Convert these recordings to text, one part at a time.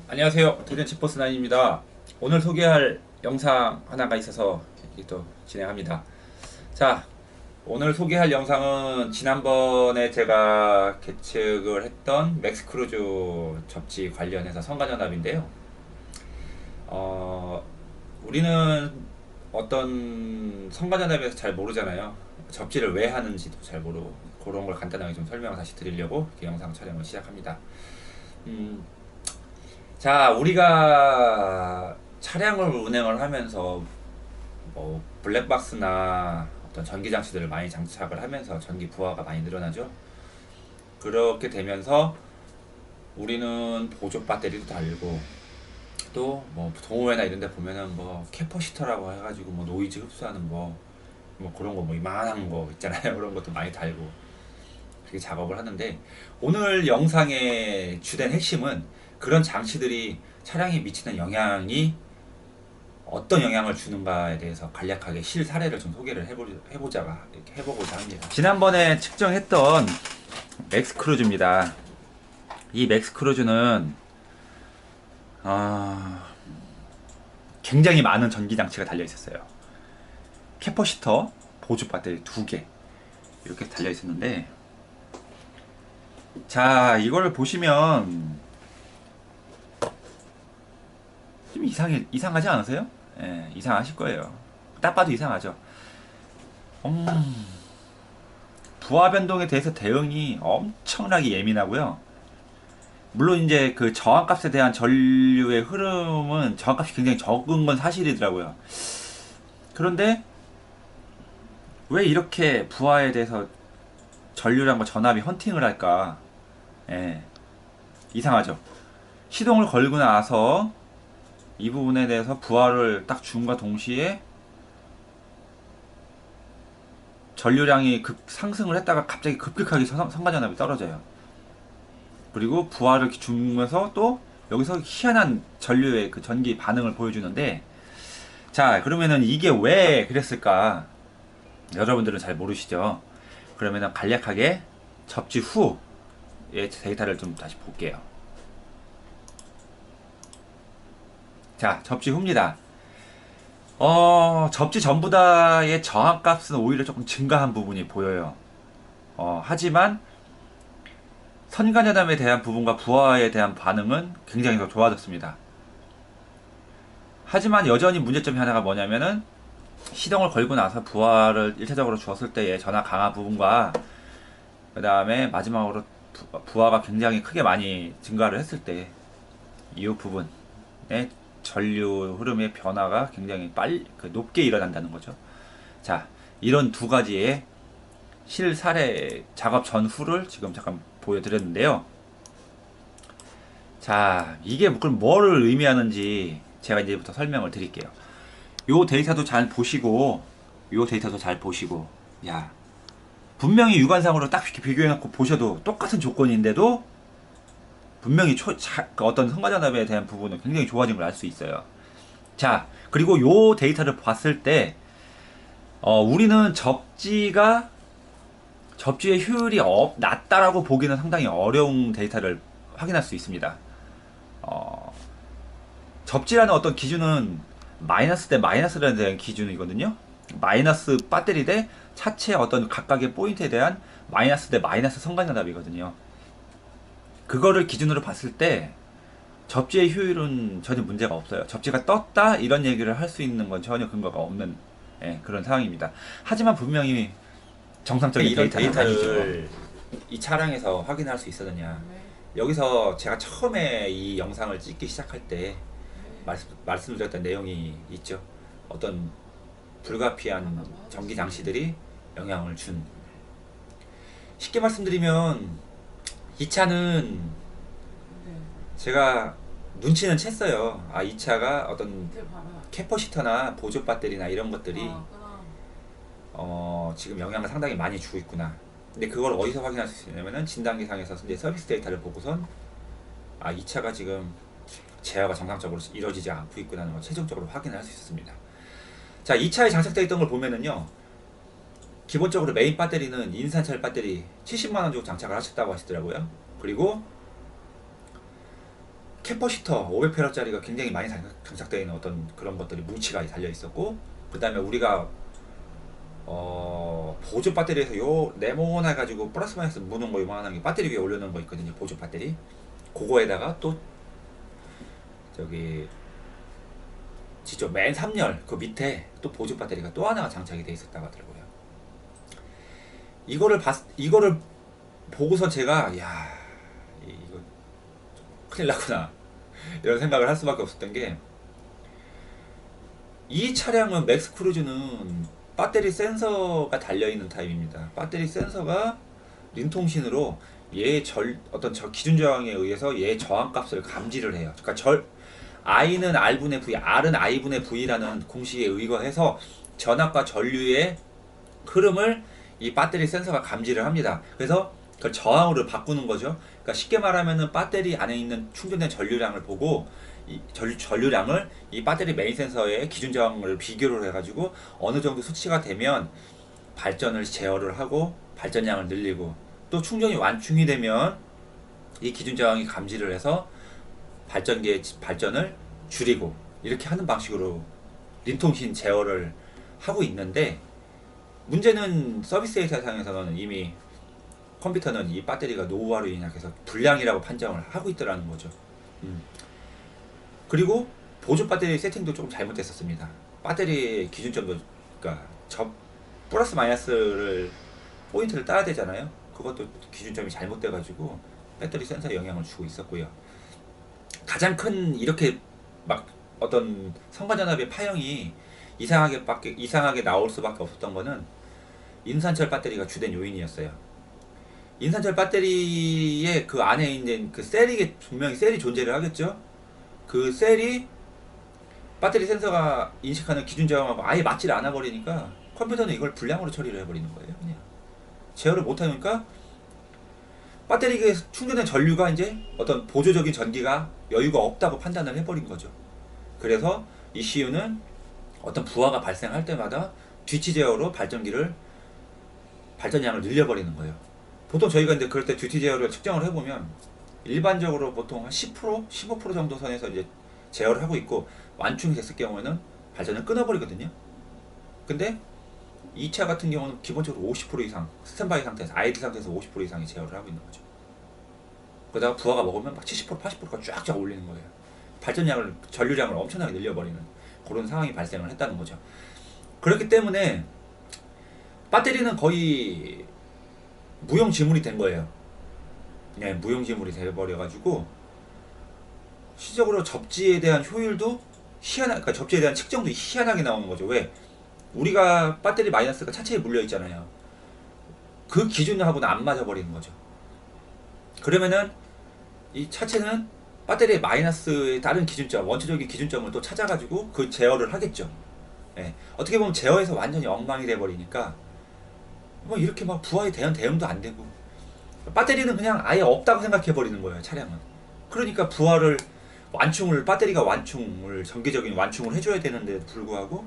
안녕하세요. 대전 치포스9입니다. 오늘 소개할 영상 하나가 있어서 또 진행합니다. 자, 오늘 소개할 영상은 지난번에 제가 계측을 했던 맥스크루즈 접지 관련해서 성가전압인데요. 우리는 어떤 성가전압에서 잘 모르잖아요. 접지를 왜 하는지도 잘 모르고 그런 걸 간단하게 좀 설명을 다시 드리려고 이렇게 영상 촬영을 시작합니다. 음, 자, 우리가 차량을 운행을 하면서 뭐 블랙박스나 어떤 전기 장치들을 많이 장착을 하면서 전기 부하가 많이 늘어나죠. 그렇게 되면서 우리는 보조 배터리도 달고 또 뭐 동호회나 이런 데 보면은 뭐 캐퍼시터라고 해가지고 뭐 노이즈 흡수하는 뭐 그런 거 뭐 이만한 거 있잖아요. 그런 것도 많이 달고 그렇게 작업을 하는데 오늘 영상의 주된 핵심은 그런 장치들이 차량에 미치는 영향이 어떤 영향을 주는가에 대해서 간략하게 실사례를 좀 소개를 이렇게 해보고자 합니다. 지난번에 측정했던 맥스크루즈입니다. 이 맥스크루즈는 굉장히 많은 전기 장치가 달려 있었어요. 캐퍼시터, 보조 배터리 2개 이렇게 달려 있었는데, 자, 이걸 보시면 좀 이상하지 않으세요? 예, 이상하실 거예요. 딱 봐도 이상하죠. 음, 부하 변동에 대해서 대응이 엄청나게 예민하고요. 물론 이제 그 저항값에 대한 전류의 흐름은 저항값이 굉장히 적은 건 사실이더라고요. 그런데 왜 이렇게 부하에 대해서 전류량과 전압이 헌팅을 할까? 예, 이상하죠. 시동을 걸고 나서 이 부분에 대해서 부하를 딱 줌과 동시에 전류량이 상승을 했다가 갑자기 급격하게 성간전압이 떨어져요. 그리고 부하를 주면서 또 여기서 희한한 전류의 그 전기 반응을 보여주는데, 자, 그러면은 이게 왜 그랬을까? 여러분들은 잘 모르시죠? 그러면은 간략하게 접지 후의 데이터를 좀 다시 볼게요. 자, 접지 후입니다. 접지 전보다의 저항값은 오히려 조금 증가한 부분이 보여요. 하지만 선간여담에 대한 부분과 부하에 대한 반응은 굉장히 더 좋아졌습니다. 하지만 여전히 문제점이 하나가 뭐냐면은 시동을 걸고 나서 부하를 1차적으로 주었을 때의 전압 강화 부분과 그 다음에 마지막으로 부하가 굉장히 크게 많이 증가를 했을 때 이 부분의 전류 흐름의 변화가 굉장히 높게 일어난다는 거죠. 자, 이런 두 가지의 실사례 작업 전후를 지금 잠깐 보여드렸는데요. 자, 이게 그럼 뭐를 의미하는지 제가 이제부터 설명을 드릴게요. 요 데이터도 잘 보시고, 야, 분명히 육안상으로 딱 이렇게 비교해놓고 보셔도 똑같은 조건인데도 분명히 그 어떤 성과전압에 대한 부분은 굉장히 좋아진 걸 알 수 있어요. 자, 그리고 요 데이터를 봤을 때, 우리는 접지의 효율이 낮다라고 보기는 상당히 어려운 데이터를 확인할 수 있습니다. 어, 접지라는 어떤 기준은 마이너스 대 마이너스라는 대한 기준이거든요. 마이너스 배터리 대 차체 어떤 각각의 포인트에 대한 마이너스 대 마이너스 성간전압이거든요. 그거를 기준으로 봤을 때 접지의 효율은 전혀 문제가 없어요. 접지가 떴다 이런 얘기를 할 수 있는 건 전혀 근거가 없는, 그런 상황입니다. 하지만 분명히 정상적인 이런 데이터를 이 차량에서 확인할 수 있었느냐. 여기서 제가 처음에 이 영상을 찍기 시작할 때 말씀드렸던 내용이 있죠. 어떤 불가피한 전기 장치들이 영향을 준. 쉽게 말씀드리면 이 차는 제가 눈치는 챘어요. 아, 이 차가 어떤 캐퍼시터나 보조 배터리나 이런 것들이 지금 영향을 상당히 많이 주고 있구나. 근데 그걸 어디서 확인할 수 있냐면은 진단기상에서 이제 서비스 데이터를 보고선 아, 이 차가 지금 제어가 정상적으로 이루어지지 않고 있구나는 걸 최종적으로 확인할 수 있었습니다. 자, 이 차에 장착되어 있던 걸 보면은요, 기본적으로 메인 배터리는 인산철 배터리 70만원 주고 장착을 하셨다고 하시더라고요. 그리고 캐퍼시터 500페라짜리가 굉장히 많이 장착되어 있는 어떤 그런 것들이 뭉치가 달려 있었고, 그 다음에 우리가 보조 배터리에서 요 네모나 가지고 플러스 마이너스 무는 거 요만한 게 배터리 위에 올려놓은 거 있거든요. 보조 배터리. 그거에다가 또 저기 진짜 맨 3열 그 밑에 또 보조 배터리가 또 하나가 장착이 돼 있었다고 하더라고요. 이거를 보고서 제가 야 이거 큰일 났구나 이런 생각을 할 수밖에 없었던 게, 이 차량은 맥스 크루즈는 배터리 센서가 달려있는 타입입니다. 배터리 센서가 링통신으로 어떤 기준 저항에 의해서 얘 저항값을 감지를 해요. 그러니까 I는 R분의 V, R은 I분의 V라는 공식에 의거해서 전압과 전류의 흐름을 이 배터리 센서가 감지를 합니다. 그래서 그걸 저항으로 바꾸는 거죠. 그러니까 쉽게 말하면은 배터리 안에 있는 충전된 전류량을 보고 이 전류량을 이 배터리 메인 센서의 기준 저항을 비교를 해가지고 어느 정도 수치가 되면 발전을 제어를 하고 발전량을 늘리고, 또 충전이 완충이 되면 이 기준 저항이 감지를 해서 발전기의 발전을 줄이고, 이렇게 하는 방식으로 림통신 제어를 하고 있는데, 문제는 서비스 회사상에서는 이미 컴퓨터는 이 배터리가 노후화로 인해서 불량이라고 판정을 하고 있더라는 거죠. 그리고 보조 배터리 세팅도 조금 잘못됐었습니다. 배터리 기준점도, 그러니까 플러스 마이너스를 포인트를 따야 되잖아요. 그것도 기준점이 잘못돼가지고 배터리 센서에 영향을 주고 있었고요. 가장 큰 이렇게 막 어떤 성과전압의 파형이 이상하게 나올 수밖에 없었던 거는 인산철 배터리가 주된 요인이었어요. 인산철 배터리의 그 안에 있는 그 셀이 분명히 셀이 존재를 하겠죠. 그 셀이 배터리 센서가 인식하는 기준 저항하고 아예 맞지를 않아 버리니까 컴퓨터는 이걸 불량으로 처리를 해버리는 거예요. 그냥 제어를 못하니까 배터리에 충전된 전류가 이제 어떤 보조적인 전기가 여유가 없다고 판단을 해버린 거죠. 그래서 ECU는 어떤 부하가 발생할 때마다 뒤치 제어로 발전량을 늘려버리는 거예요. 보통 저희가 이제 그럴 때 뒤치 제어를 측정을 해보면 일반적으로 보통 한 10%, 15% 정도 선에서 이제 제어를 하고 있고, 완충이 됐을 경우에는 발전을 끊어버리거든요. 근데 이 차 같은 경우는 기본적으로 50% 이상 스탠바이 상태에서, 아이드 상태에서 50% 이상이 제어를 하고 있는 거죠. 그러다가 부하가 먹으면 막 70%, 80%가 쫙쫙 올리는 거예요. 전류량을 엄청나게 늘려버리는 그런 상황이 발생을 했다는 거죠. 그렇기 때문에 배터리는 거의 무용지물이 된 거예요. 네, 무용지물이 돼버려가지고 실질적으로 접지에 대한 효율도 그러니까 접지에 대한 측정도 희한하게 나오는 거죠. 왜? 우리가 배터리 마이너스가 차체에 물려 있잖아요. 그 기준하고는 안 맞아버리는 거죠. 그러면은 이 차체는 배터리의 마이너스의 다른 기준점, 원초적인 기준점을 또 찾아가지고 그 제어를 하겠죠. 예. 어떻게 보면 제어에서 완전히 엉망이 돼버리니까 뭐 이렇게 막 부하에 대한 대응도 안 되고, 배터리는 그냥 아예 없다고 생각해 버리는 거예요, 차량은. 그러니까 배터리가 정기적인 완충을 해줘야 되는데 불구하고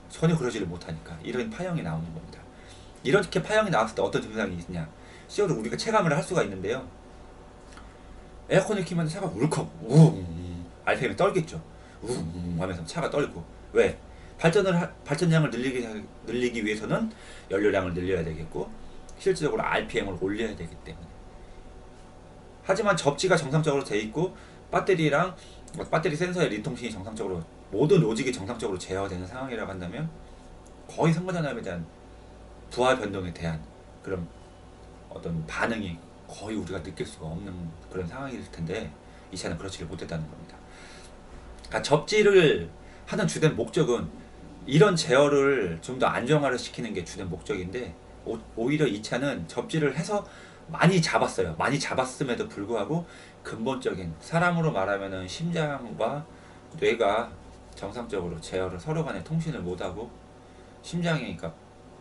전혀 그러지를 못하니까 이런 파형이 나오는 겁니다. 이렇게 파형이 나왔을 때 어떤 증상이 있냐, 실제로 우리가 체감을 할 수가 있는데요. 에어컨을 키면 차가 울컥 우웅 RPM이 떨겠죠. 우웅 하면서 차가 떨고. 왜? 발전량을 늘리기 위해서는 연료량을 늘려야 되겠고, 실질적으로 RPM을 올려야 되기 때문에. 하지만 접지가 정상적으로 돼 있고 배터리 센서의 링통신이 정상적으로, 모든 로직이 정상적으로 제어되는 상황이라고 한다면 거의 성과전압에 대한 부하 변동에 대한 그런 어떤 반응이 거의 우리가 느낄 수가 없는 그런 상황일 텐데, 이 차는 그렇지를 못했다는 겁니다. 그러니까 접지를 하는 주된 목적은 이런 제어를 좀 더 안정화를 시키는 게 주된 목적인데, 오히려 이 차는 접지를 해서 많이 잡았어요. 많이 잡았음에도 불구하고 근본적인, 사람으로 말하면은 심장과 뇌가 정상적으로 제어를, 서로 간에 통신을 못하고 심장이, 그러니까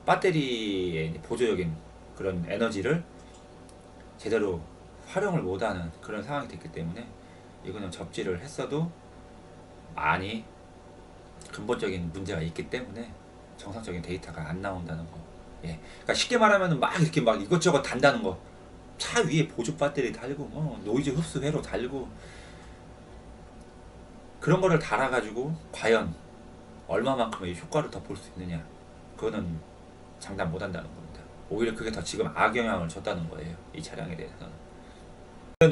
배터리의 보조적인 그런 에너지를 제대로 활용을 못하는 그런 상황이 됐기 때문에, 이거는 접지를 했어도 많이 근본적인 문제가 있기 때문에 정상적인 데이터가 안 나온다는 거. 예. 그러니까 쉽게 말하면 막 이렇게 막 이것저것 단다는 거, 차 위에 보조 배터리 달고 뭐 노이즈 흡수 회로 달고 그런 거를 달아가지고 과연 얼마만큼의 효과를 더 볼 수 있느냐, 그거는 장담 못 한다는 겁니다. 오히려 그게 더 지금 악영향을 줬다는 거예요, 이 차량에 대해서는.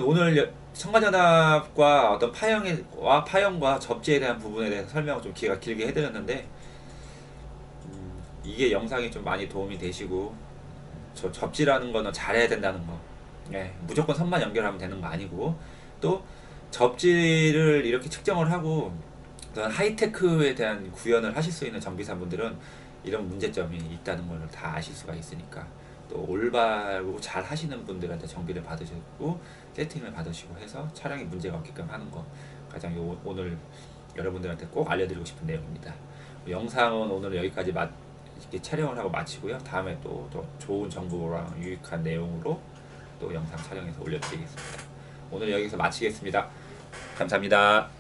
오늘 첨가전압과 어떤 파형과 접지에 대한 부분에 대해서 설명을 좀 길게 해드렸는데, 이게 영상이 좀 많이 도움이 되시고, 저 접지라는 거는 잘해야 된다는 거, 예, 무조건 선만 연결하면 되는 거 아니고, 또 접지를 이렇게 측정을 하고 어떤 하이테크에 대한 구현을 하실 수 있는 정비사분들은 이런 문제점이 있다는 걸 다 아실 수가 있으니까, 또 올바르고 잘 하시는 분들한테 정비를 받으시고 세팅을 받으시고 해서 차량에 문제가 없게끔 하는 거, 가장 오늘 여러분들한테 꼭 알려드리고 싶은 내용입니다. 영상은 오늘 여기까지 이렇게 촬영을 하고 마치고요. 다음에 또 좋은 정보랑 유익한 내용으로 또 영상 촬영해서 올려드리겠습니다. 오늘 여기서 마치겠습니다. 감사합니다.